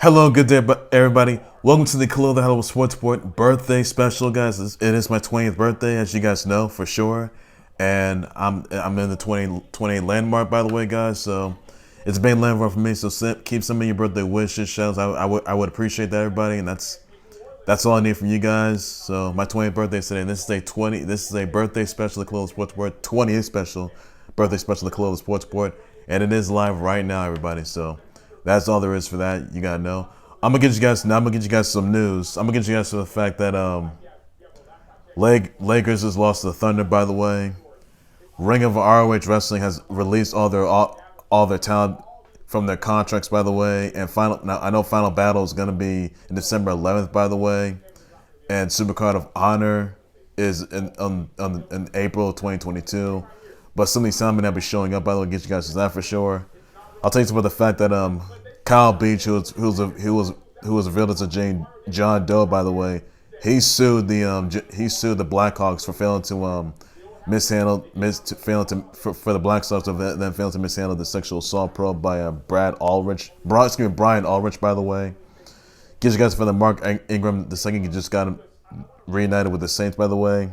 Hello, good day, everybody. Welcome to the Khalil the Hello Sports Sport birthday special, guys. It is my 20th birthday, as you guys know for sure, and I'm in the 2020 landmark, by the way, guys. So it's a big landmark for me. So keep sending me your birthday wishes, shouts. I would appreciate that, everybody, and that's all I need from you gues. So my 20th birthday is today. This is a birthday special of Khalil Sports Sport, 20th special birthday special of Khalil Sports Sport, and it is live right now, everybody. So that's all there is for that. You gotta know. I'm gonna get you guys some news. I'm gonna get you guys to the fact that Lakers just lost to the Thunder. By the way, Ring of ROH Wrestling has released all their talent from their contracts. By the way, and I know Final Battle is gonna be in December 11th. By the way, and Supercard of Honor is in April 2022. But some of these salmon will be showing up. By the way, get you guys to that for sure. I'll tell you about the fact that Kyle Beach, who was revealed as a John Doe, by the way, he sued the Blackhawks for failing to for the Blackhawks of them failing to mishandle the sexual assault probe by Brian Aldrich, by the way. Gives you guys for the Mark Ingram the second. He just got reunited with the Saints, by the way.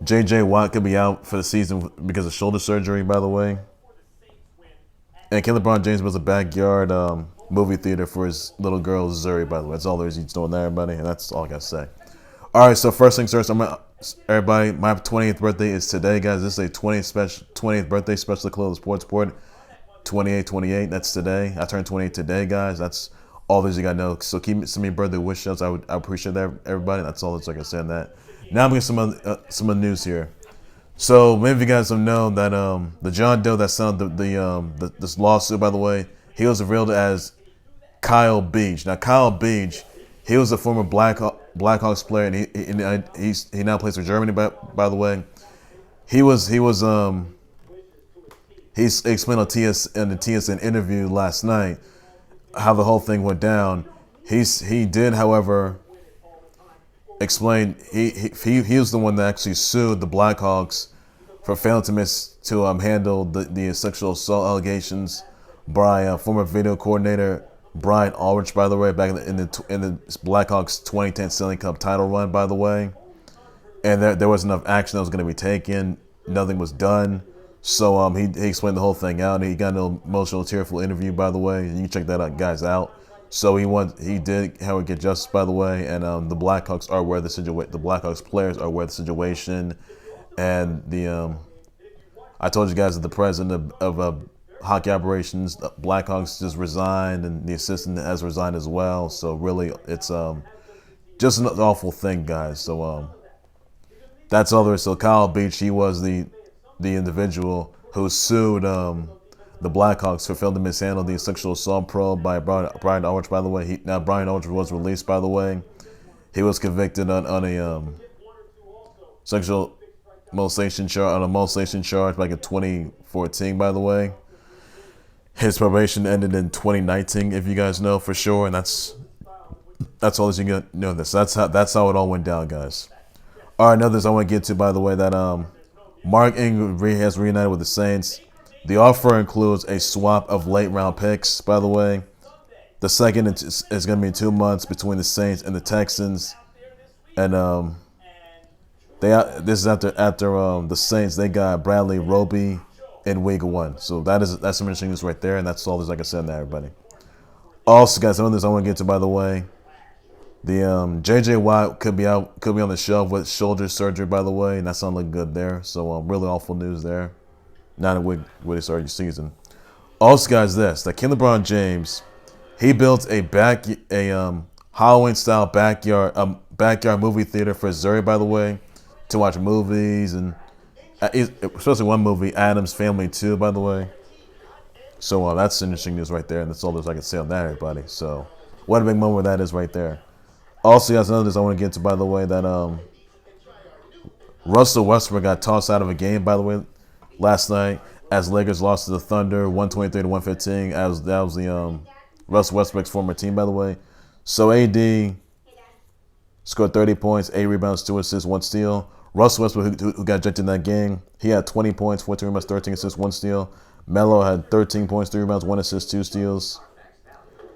J.J. Watt could be out for the season because of shoulder surgery, by the way. And LeBron James was a backyard movie theater for his little girl, Zuri, by the way. That's all there is to know there, everybody, and that's all I got to say. All right, so first things first, everybody, my 20th birthday is today, guys. This is a 20th birthday special of Khalil Sports Sport, 28, that's today. I turned 28 today, guys. That's all there's you got to know. So keep sending me birthday wish outs. I appreciate that, everybody. That's all that's like I said that. Now I'm going to get some news here. So many of you guys don't know that the John Doe that signed this lawsuit, by the way, he was revealed as Kyle Beach. Now Kyle Beach, he was a former Blackhawks player, and he now plays for Germany. By the way, he explained on the TSN interview last night how the whole thing went down. He did, however, explained he was the one that actually sued the Blackhawks for failing to handle the sexual assault allegations by former video coordinator Brian Aldrich, by the way, back in the Blackhawks 2010 Stanley Cup Title Run, by the way. And there wasn't enough action that was going to be taken. Nothing was done. So he explained the whole thing out. He got an emotional, tearful interview, by the way. You can check that out, guys, out. So he did, however, get justice, by the way, and the Blackhawks are aware of the situation. The Blackhawks players are aware of the situation, and I told you guys that the president of hockey operations, the Blackhawks, just resigned, and the assistant has resigned as well. So really, it's just an awful thing, guys. So that's all there is. So Kyle Beach, he was the individual who sued the Blackhawks for failing to mishandle the sexual assault probe by Brian Aldrich, by the way. Now Brian Aldrich was released, by the way. He was convicted on a sexual molestation charge back in 2014, by the way. His probation ended in 2019, if you guys know for sure, and that's all that you can know. That's how it all went down, guys. All right, another I want to get to, by the way, that Mark Ingram has reunited with the Saints. The offer includes a swap of late-round picks, by the way. The second is going to be in 2 months between the Saints and the Texans. And this is after the Saints. They got Bradley Roby in week 1. So that's some interesting news right there, and that's all there's like I said on that, everybody. Also, guys, some of this I want to get to, by the way. The J.J. Watt could be on the shelf with shoulder surgery, by the way, and that's not looking good there. So really awful news there. Not a week where they started your season. Also, guys, that LeBron James, he built a Halloween-style backyard movie theater for Zuri, by the way, to watch movies, and especially one movie, Addams Family 2, by the way. So that's interesting news right there, and that's all there's I can say on that, everybody. So what a big moment that is right there. Also, guys, another thing I want to get to, by the way, that Russell Westbrook got tossed out of a game, by the way, last night, as Lakers lost to the Thunder, 123-115. That was the Russell Westbrook's former team, by the way. So AD scored 30 points, 8 rebounds, 2 assists, 1 steal. Russell Westbrook, who got ejected in that game, he had 20 points, 14 rebounds, 13 assists, 1 steal. Melo had 13 points, 3 rebounds, 1 assist, 2 steals.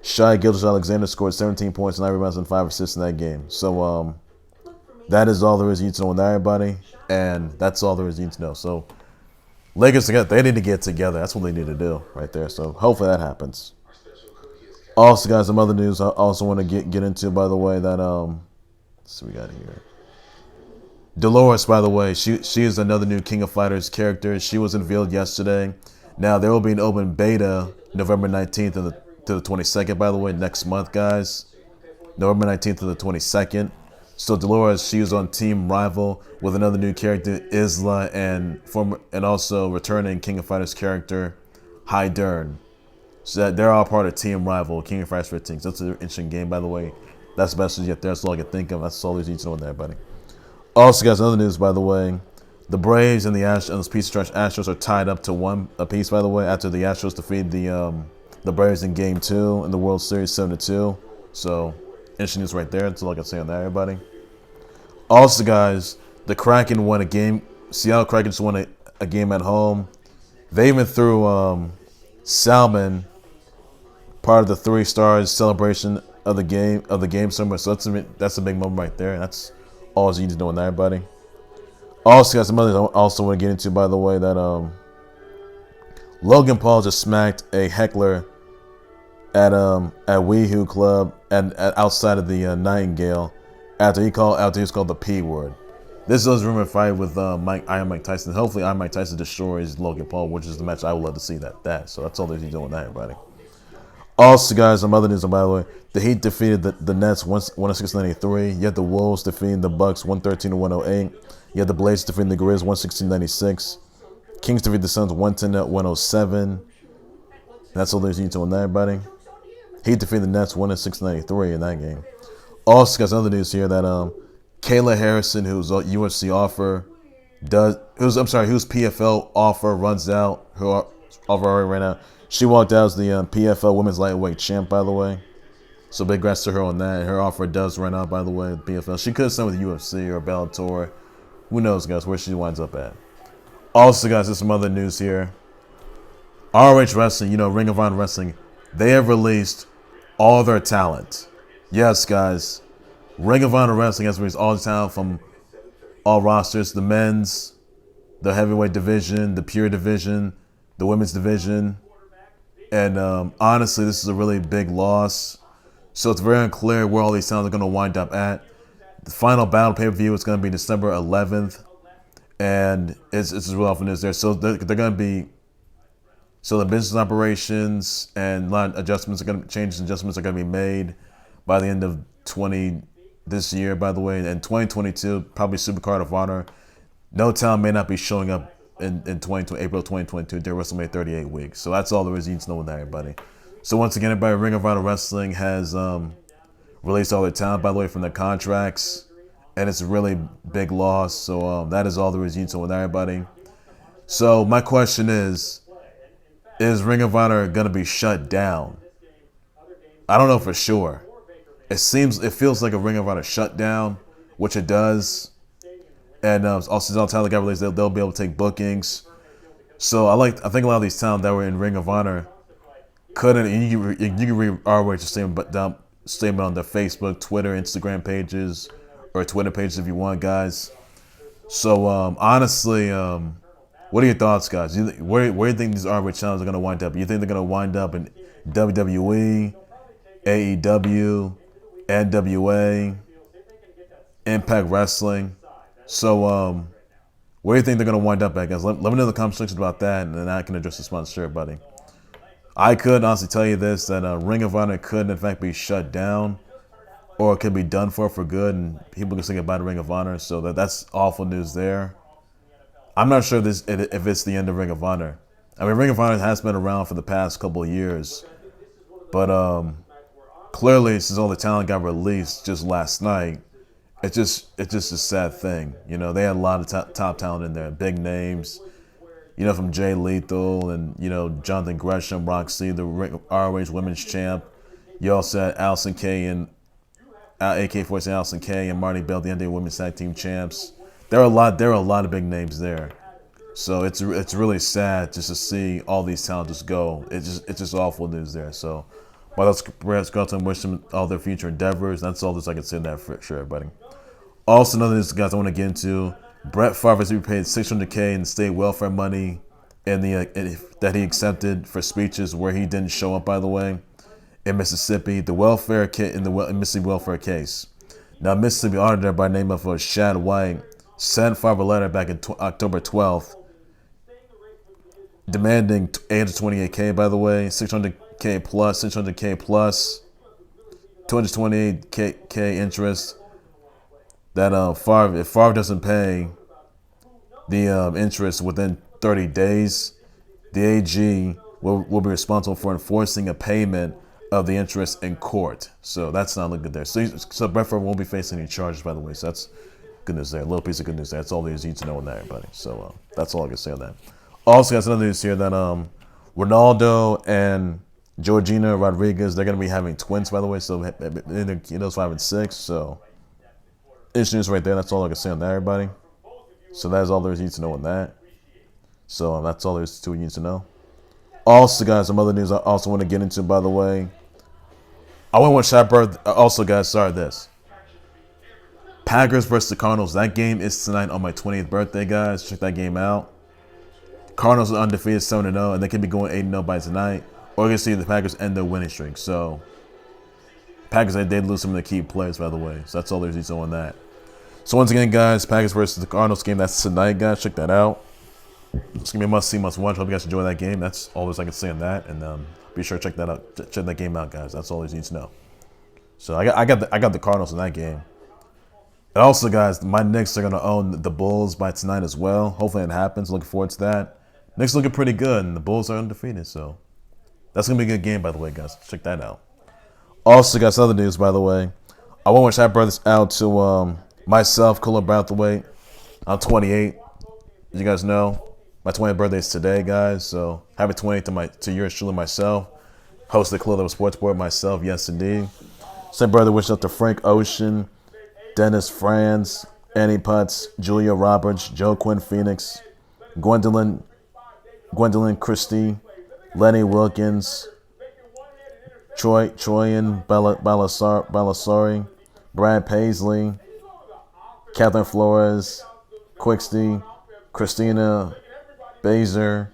Shai Gilgeous-Alexander scored 17 points, 9 rebounds, and 5 assists in that game. So that is all there is you need to know with everybody, and that's all there is you need to know. So Lakers together, they need to get together. That's what they need to do right there. So hopefully that happens. Also, guys, some other news I also want to get into, by the way, that let's see what we got here. Dolores, by the way, she is another new King of Fighters character. She was unveiled yesterday. Now, there will be an open beta November 19th to the 22nd, by the way, next month, guys. November 19th to the 22nd. So Dolores, she is on Team Rival with another new character, Isla, and also returning King of Fighters character, Hydern. So that they're all part of Team Rival, King of Fighters 15. So that's an interesting game, by the way. That's the best news yet. That's all I can think of. That's all you need to know with everybody. Also, guys, another news, by the way. The Braves and the Astros are tied up to 1 apiece, by the way, after the Astros defeated the Braves in Game 2 in the World Series 7-2. So, interesting news right there. That's all I can say on that, everybody. Also, guys, the Kraken won a game. Seattle Kraken just won a game at home. They even threw salmon, part of the 3 stars celebration of the game somewhere. So that's a big moment right there. That's all you need to know on that, everybody. Also, guys, some others I also want to get into, by the way, that Logan Paul just smacked a heckler at WeHo Club and outside of the Nightingale after he was called the P word. This is a rumored fight with Iron Mike Tyson. Hopefully, Iron Mike Tyson destroys Logan Paul, which is the match I would love to see. So that's all he's doing with that, everybody. Also, guys, some other news, by the way. The Heat defeated the Nets 106-93. You had the Wolves defeating the Bucks 113-108. You had the Blazers defeating the Grizz 116-96. Kings defeated the Suns 110-107. That's all there's you need to know on that, everybody. Heat defeated the Nets 106-93 in that game. Also, guys, another news here that Kayla Harrison, whose UFC offer whose PFL offer runs out, her offer already ran out. She walked out as the PFL Women's Lightweight Champ, by the way. So big congrats to her on that. Her offer does run out, by the way, PFL. She could have signed with UFC or Bellator. Who knows, guys, where she winds up at. Also, guys, there's some other news here. ROH Wrestling, Ring of Honor Wrestling, they have released all their talent. Yes, guys. Ring of Honor Wrestling has released all the talent from all rosters. The men's, the heavyweight division, the pure division, the women's division. And honestly, this is a really big loss. So it's very unclear where all these talents are going to wind up at. The Final Battle pay-per-view is going to be December 11th. And it's real often is there. So they're going to be... So the business operations and a lot of changes and adjustments are going to be made by the end of this year, by the way. And 2022, probably Supercard of Honor. No talent may not be showing up in April 2022 during WrestleMania 38 weeks. So that's all there is you need to know with that, everybody. So once again, everybody, Ring of Honor Wrestling has released all their talent, by the way, from their contracts. And it's a really big loss. So that is all there is you need to know with that, everybody. So my question is Ring of Honor going to be shut down? I don't know for sure. It feels like a Ring of Honor shutdown, which it does. And also, all talent got released, they'll be able to take bookings. So I think a lot of these talent that were in Ring of Honor couldn't. You can read ROH statement on their Facebook, Twitter, Instagram pages, or Twitter pages if you want, guys. So honestly, what are your thoughts, guys? Where do you think these ROH channels are going to wind up? You think they're going to wind up in WWE, AEW, NWA, Impact Wrestling? So, where do you think they're going to wind up at, guys? Let me know in the comment section about that, and then I can address the sponsorship, buddy. I could honestly tell you this, that Ring of Honor could, in fact, be shut down, or it could be done for good, and people can say goodbye to Ring of Honor. So that's awful news there. I'm not sure if it's the end of Ring of Honor. I mean, Ring of Honor has been around for the past couple of years, but clearly, since all the talent got released just last night, it's just a sad thing. They had a lot of top talent in there, big names. From Jay Lethal and Jonathan Gresham, Roxy, the ROH Women's Champ. You also had Allison Kay and AK-47 Allison Kay and Marty Bell, the NBA Women's Tag Team Champs. There are a lot of big names there. So it's really sad just to see all these talents just go. It's just awful news there. So My thoughts go out to them, wish them all their future endeavors. That's all this I can say on that for sure, everybody. Also, another news, guys, I want to get into. Brett Favre has been paid $600K in state welfare money, and that he accepted for speeches where he didn't show up. By the way, in Mississippi, the welfare kit in the Mississippi welfare case. Now, Mississippi auditor by the name of Shad White sent Favre a letter back in October 12th, demanding $828K. By the way, $600K plus, $600K plus, $228K interest. That if Favre doesn't pay the interest within 30 days, the AG will be responsible for enforcing a payment of the interest in court. So that's not looking good there. So Brett Favre won't be facing any charges, by the way. So that's good news there. A little piece of good news there. That's all there's need to know on that, everybody. So that's all I can say on that. Also, guys, another news here that Ronaldo and Georgina Rodriguez, they're going to be having twins, by the way. So those 5 and 6. So it's news right there. That's all I can say on that, everybody. So that's all there's need to know on that. So that's all there's to need to know. Also, guys, some other news I also want to get into, by the way. I want to watch that birth. Also, guys, sorry this. Packers versus the Cardinals. That game is tonight on my 20th birthday, guys. Check that game out. Cardinals are undefeated 7-0, and they could be going 8-0 by tonight. Or you can see the Packers end their winning streak. So, Packers, they did lose some of the key players, by the way. So, that's all there's need to know on that. So, once again, guys, Packers versus the Cardinals game. That's tonight, guys. Check that out. It's going to be a must-see, must-watch. Hope you guys enjoy that game. That's all I can say on that. And be sure to check that out. Check that game out, guys. That's all you need to know. So, I got the Cardinals in that game. And also, guys, my Knicks are going to own the Bulls by tonight as well. Hopefully it happens. Looking forward to that. Knicks looking pretty good, and the Bulls are undefeated. So, that's going to be a good game, by the way, guys. Check that out. Also, guys, other news, by the way. I want to wish happy birthday out to myself, Khalil Brathwaite. I'm 28. As you guys know, my 20th birthday is today, guys. So, happy 28th to yours truly, myself. Host of the Khalil Sports Board, myself. Yes, indeed. Same birthday wish out to Frank Ocean, Dennis Franz, Annie Putz, Julia Roberts, Joe Quinn Phoenix, Gwendolyn Christie, Lenny Wilkins, Troyan Balasari, Brad Paisley, Catherine Flores, Quixty, Christina Bazer.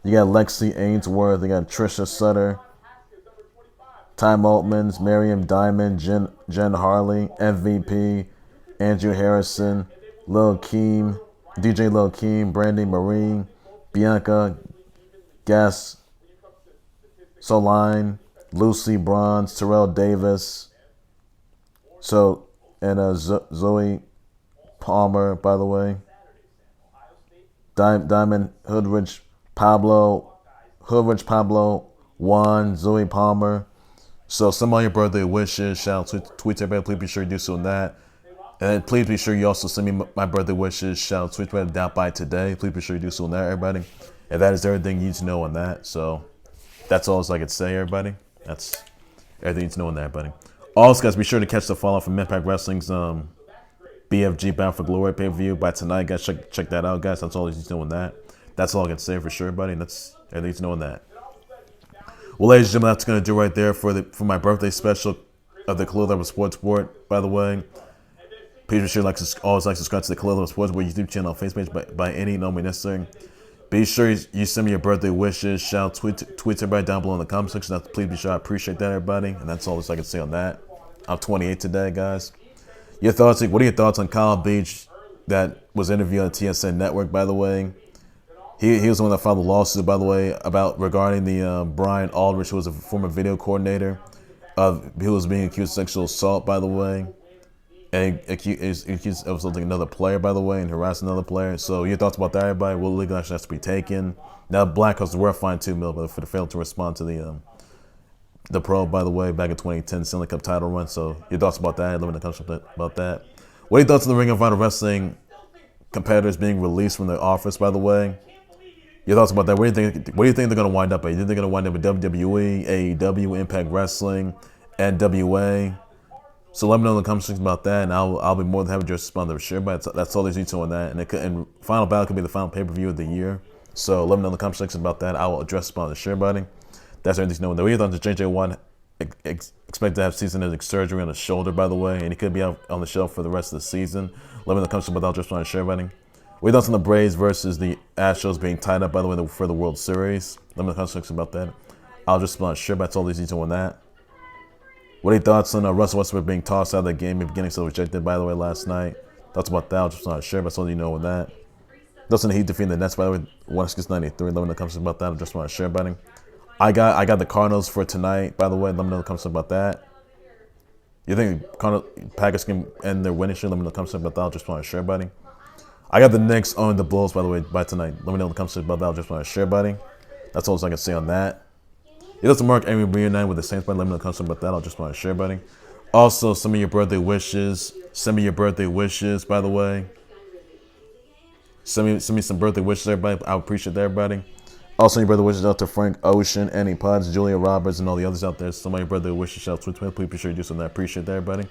You got Lexi Ainsworth. You got Trisha Sutter, Ty Maltmans, Miriam Diamond, Jen Harley, MVP, Andrew Harrison, Lil Keem, DJ Lil Keem, Brandy Marine, Bianca Gas Soline, Lucy Bronze, Terrell Davis, and Zoe Palmer, by the way, Diamond Hoodrich Pablo, Juan, Zoe Palmer. So some of your birthday wishes, shout out, tweet everybody. Please be sure to do so on that. And please be sure you also send me my birthday wishes, shout out, tweet everybody down by today. Please be sure you do so on that, everybody. And that is everything you need to know on that. So that's all I could say, everybody. That's everything you need to know on that, everybody. Also, guys, be sure to catch the follow from Impact Wrestling's BFG Bound for Glory pay-per-view by tonight, guys. Check that out, guys. That's all you need to know on that. That's all I can say for sure, everybody. And that's everything you need to know on that. Well, ladies and gentlemen, that's going to do right there for my birthday special of the Khalil Sports Board, by the way. Please be sure always subscribe to the Khalil Sports Board YouTube channel on Facebook by any no means necessary. Be sure you send me your birthday wishes, shout, tweet everybody down below in the comment section. Please be sure I appreciate that, everybody. And that's all I can say on that. I'm 28 today, guys. What are your thoughts on Kyle Beach that was interviewed on TSN Network, by the way? He was the one that filed the lawsuit, by the way, regarding the Brian Aldrich, who was a former video coordinator, who was being accused of sexual assault, by the way, and accused of assaulting another player, by the way, and harassing another player. So your thoughts about that, everybody? Will legal action has to be taken? Now, Blackhawks were fined $2 million for the failure to respond to the probe, by the way, back in 2010 Stanley Cup Title Run. So your thoughts about that? Let me know in the comments about that. What are your thoughts on the Ring of Honor Wrestling competitors being released from their office, by the way? Your thoughts about that? Where do you think they're going to wind up at? You think they're going to wind up at WWE, AEW, Impact Wrestling, NWA? So let me know in the comment section about that, and I'll be more than happy to respond to sure. But that's all there's need to on that. And Final Battle could be the final pay-per-view of the year. So let me know in the comment section about that. I will address respond to sure, buddy. That's everything to know. What are your thoughts on JJ Watt? Expect to have season-ending surgery on his shoulder, by the way, and he could be out on the shelf for the rest of the season. Let me know the comments about just on share betting. What are your thoughts on the Braves versus the Astros being tied up, by the way, for the World Series? Let me know the comments about that. I'll just on share bets, all these details on that. What are your thoughts on Russell Westbrook being tossed out of the game and beginning so rejected, by the way, last night? Thoughts about that? I'll just on share bets, all you know with that. Thoughts on the Heat defeating the Nets, by the way, 1-93. Let me know the comments about that. I just want to share betting. I got the Cardinals for tonight, by the way. Let me know the comments about that. You think Packers can end their winning streak? Let me know the comments about that. I'll just want to share betting. I got the Knicks on the Bulls, by the way, by tonight. Let me know the comments about that. I'll just want to share betting. That's all I can say on that. It doesn't mark any reunion with the Saints, but let me know the comments about that. I'll just want to share betting. Also, send me your birthday wishes. Send me your birthday wishes, by the way. Send me some birthday wishes, everybody. I appreciate that, everybody. Also, your birthday wishes out to Frank Ocean, Annie Pods, Julia Roberts, and all the others out there. Some of your birthday wishes out to Twitter. Please be sure you do something. I appreciate that, everybody.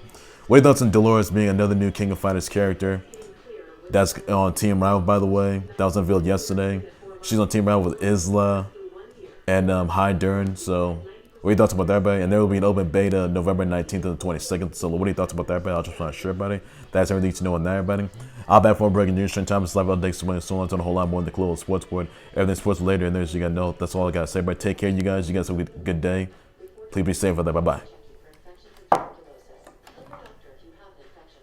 What are your thoughts on Dolores being another new King of Fighters character? That's on Team Rival, by the way. That was unveiled yesterday. She's on Team Rival with Isla and High Dern. So, what are your thoughts about that, everybody? And there will be an open beta November 19th to the 22nd. So, what are your thoughts about that, everybody? I'll just want to share, everybody. That's everything to know on that, everybody. I'll be back for breaking news. Time is live updates to win so on a whole lot more than the Khalil sports board. Everything sports later, and there's you gotta know. That's all I gotta say. But take care, you guys. You guys have a good day. Please be safe out there. Bye bye.